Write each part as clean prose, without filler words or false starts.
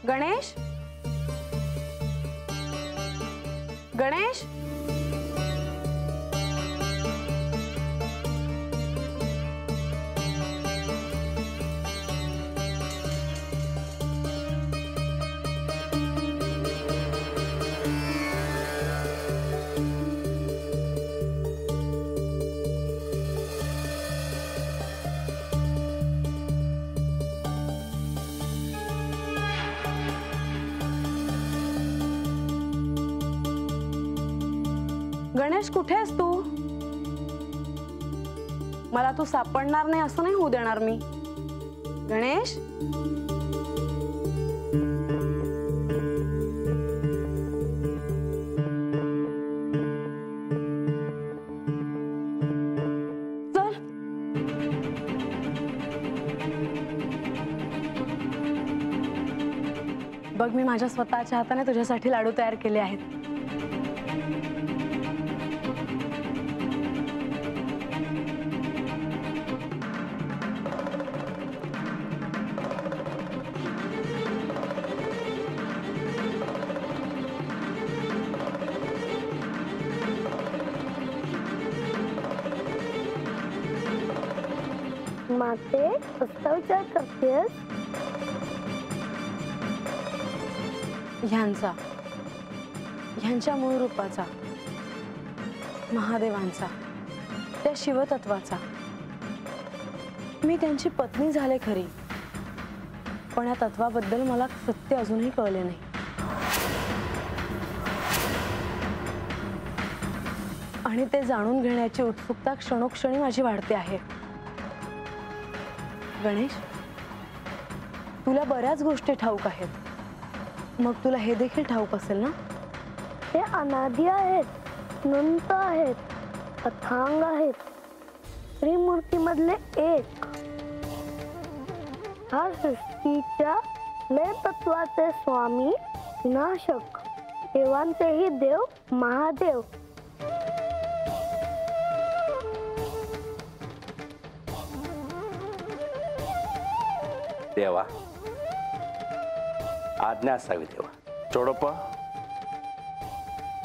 गणेश, गणेश, गणेश कुठे आहेस तू? मला तू सापडणार नाही असं नाही होऊ देणार मी. गणेश, चल. बघ, मी माझ्या स्वतःच्या हाताने तुझ्यासाठी लाडू तयार केले आहेत. माते असा विचार करतेस? ह्यांच्या मूळ रूपाचा, महादेवांचा, त्या शिवतत्वाचा. मी त्यांची पत्नी झाले खरी, पण या तत्वाबद्दल मला सत्य अजूनही कळले नाही. आणि ते जाणून घेण्याची उत्सुकता क्षणोक्षणी माझी वाढते आहे. गणेश, तुला बऱ्याच गोष्टी ठाऊक आहेत, मग तुला हे देखील ठाऊक असेल ना? ते अनादी आहेत, अनंत आहेत, अथांग आहेत, त्रिमूर्तीमधले एक. हा सृष्टीच्या लय तत्वाचे स्वामी, विनाशक, देवांचेही देव महादेव. देवा, आज्ञा असावी देवा. चोडप्पा,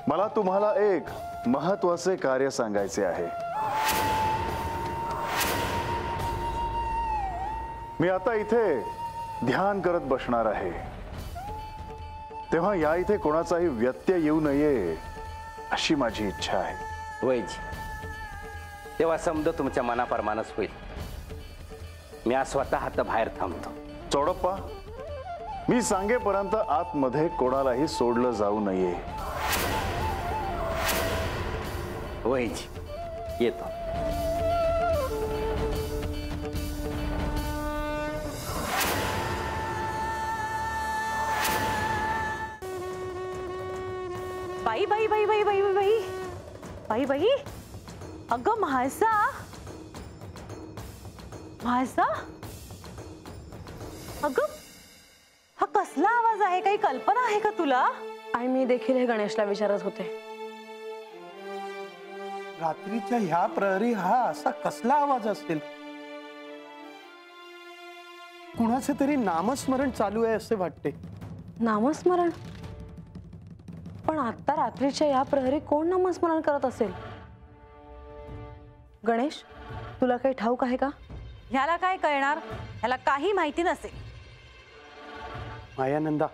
मला तुम्हाला एक महत्त्वाचे कार्य सांगायचे आहे. मी आता इथे ध्यान करत बसणार आहे, तेव्हा या इथे कोणाचाही व्यत्यय येऊ नये अशी माझी इच्छा आहे. वैजी, तेव्हा समजा तुमच्या मनाप्रमाणेच होईल. मी आज स्वतः हात बाहेर थांबतो. चोडप्पा, मी सांगेपर्यंत आतमध्ये कोणालाही सोडलं जाऊ नये. वैजी, येतो. बाई बाई बाई बाई बाई बाई बाई बाई, अगं म्हाळसा, म्हाळसा, अगं हा कसला आवाज आहे? काही कल्पना आहे का तुला? आई, मी देखील हे गणेशला विचारत होते. रात्रीच्या ह्या प्रहरी हा असा कसला आवाज असेल? कुणाचे तरी नामस्मरण चालू आहे असे वाटते. नामस्मरण? पण आता रात्रीच्या या प्रहरी कोण नामस्मरण करत असेल? गणेश, तुला काही ठाऊक आहे का? ह्याला काय कळणार? ह्याला काही माहिती नसेल. मायानंदा,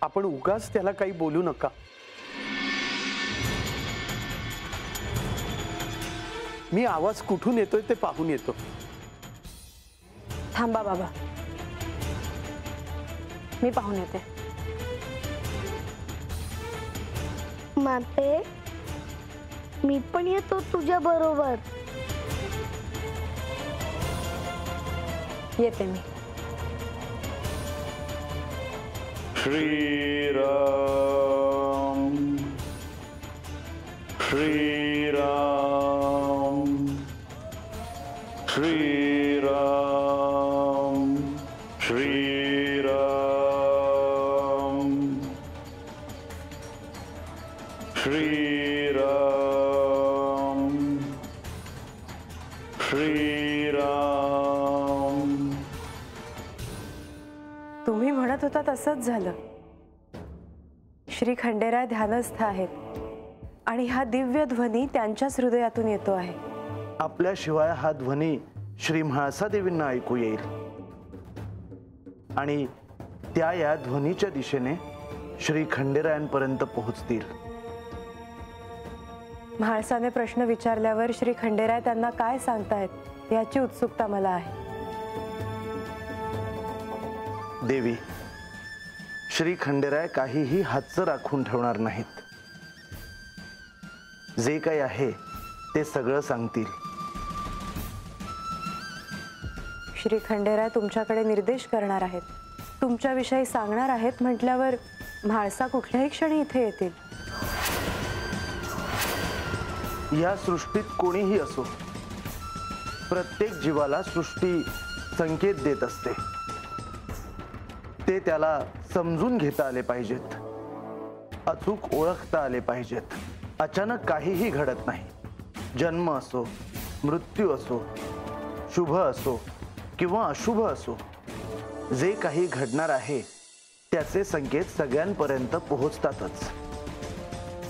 आपण उगाच त्याला काही बोलू नका. मी आवाज कुठून येतोय ते पाहून येतो. थांबा बाबा, मी पाहून येते. माते, मी पण येतो तुझ्या बरोबर. येते मी. श्रीराम श्रीराम श्रीराम श्रीराम श्रीराम श्रीराम. तुम्ही म्हणत होते होता तसंच झालं. श्री खंडेराय ध्यानस्थ आहेत आणि हा दिव्य ध्वनी त्यांच्याच हृदयातून येतो आहे. आपल्याशिवाय हा ध्वनी श्री म्हाळसा देवींना ऐकू येईल आणि त्या या ध्वनीच्या दिशेने श्री खंडेरायांपर्यंत पोहोचतील. म्हाळसाने प्रश्न विचारल्यावर श्री खंडेराय त्यांना काय सांगतायत याची उत्सुकता मला आहे. देवी, श्री खंडेराय काहीही हातचं राखून ठेवणार नाहीत. जे काही आहे ते सगळं सांगतील. श्री खंडेराय तुमच्याकडे निर्देश करणार आहेत, तुमच्याविषयी सांगणार आहेत म्हटल्यावर म्हाळसा कुठल्याही क्षणी इथे येतील. या सृष्टीत कोणीही असो, प्रत्येक जीवाला सृष्टी संकेत देत असते. ते त्याला समजून घेता आले पाहिजेत, अचूक ओळखता आले पाहिजेत. अचानक काहीही घडत नाही. जन्म असो, मृत्यू असो, शुभ असो किंवा अशुभ असो, जे काही घडणार आहे त्याचे संकेत सगळ्यांपर्यंत पोहोचतातच.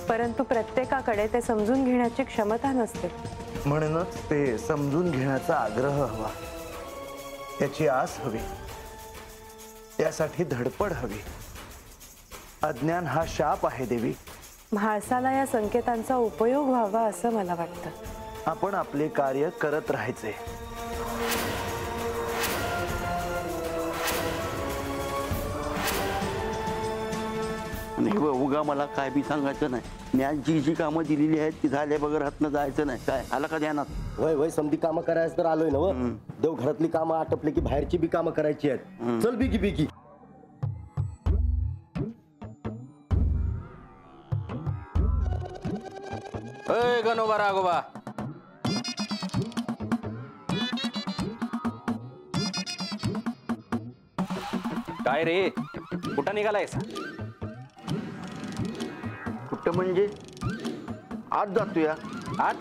परंतु प्रत्येकाकडे ते समजून घेण्याची क्षमता नसते. म्हणूनच ते समजून घेण्याचा आग्रह हवा, त्याची आस हवी, त्यासाठी धडपड हवी. अज्ञान हा शाप आहे देवी. म्हाळसाला या संकेतांचा उपयोग व्हावा असं मला वाटतं. आपण आपले कार्य करत राहायचे. नाही उगा मला काय बी सांगायचं नाही. मी आज जी कामं दिलेली आहेत ती झाल्या बगर हातनं जायचं नाही. काय आला का ध्यानात? वय वय समधी कामं करायचं तर आलोय ना. देव घरातली कामं आटपले की बाहेरची बी कामं करायची आहेत. चल बिकी बिकी. गणोबा राघोबा, काय रे, कुठं निघालायस? कुठं म्हणजे? आज जातो या. आज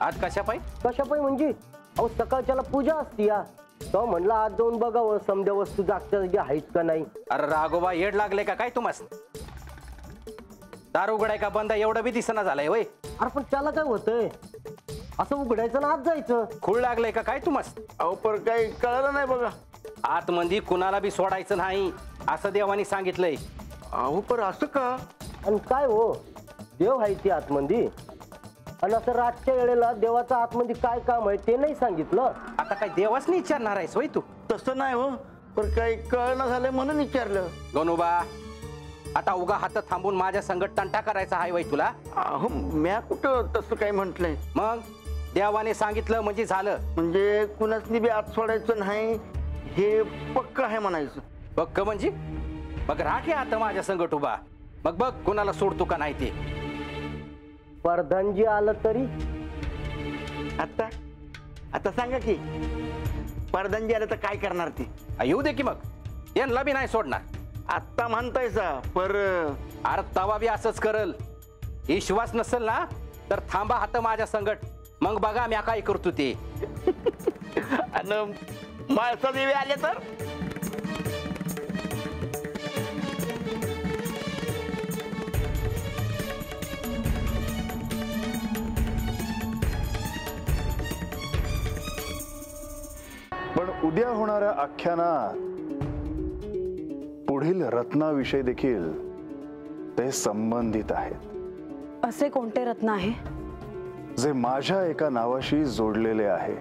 आज कशा पायी? कशा पाय म्हणजे? अहो सकाळच्याला पूजा असती या. तो म्हणला आज जाऊन बघावं समध्या वस्तू जागच्या जागी आहेत का नाही. अरे राघोबा, येड लागले का काय तुम्हास? दार उघडाय का बंद एवढं बी दिसना झालंय वय. अरे पण त्याला काय होतंय? असं उघडायचं ना आत जायचं. खूळ लागलंय का काय तुम्हास? अहो पर काही कळलं नाही बघा. आतमध्ये कुणाला बी सोडायचं नाही असं देवानी सांगितलंय. अहो पर असं का? आणि काय हो, देव आहे ती आतमध्ये. आणि असं रातच्या वेळेला देवाचं आतमध्ये काय काम आहे ते नाही सांगितलं. आता काय देवासनी विचारणार आहेस वय तू? तसं नाही हो, पण काही कळणं झालंय म्हणून विचारलं. गणोबा, आता उगा हात थांबून माझ्या संगत तंटा करायचा आहे वय तुला? अहो म्या कुठं तसं काही म्हटलंय. मग देवाने सांगितलं म्हणजे झालं. म्हणजे कुणासनी बी आत सोडायचं नाही हे पक्क आहे म्हणायचं. पक्क म्हणजे? मग राखे आता माझ्या संगट उभा, मग बघ कुणाला सोडतो का नाही ते. प्रधानजी आलं तरी आता आता सांगा की, परदानजी आलं तर काय करणार ती? येऊ दे की मग, यांना बी नाही सोडणार. आत्ता म्हणतायसा पर अरे तवा बी असंच करल. विश्वास नसेल ना तर थांबा हात माझ्या संगट, मग बघा म्या काय करतो ते. आणि माळसा देवी आले तर? पण उद्या होणाऱ्या आख्यानात पुढील रत्नाविषयी देखील ते संबंधित आहेत. असे कोणते रत्न आहे? जे माझ्या एका नावाशी जोडलेले आहे.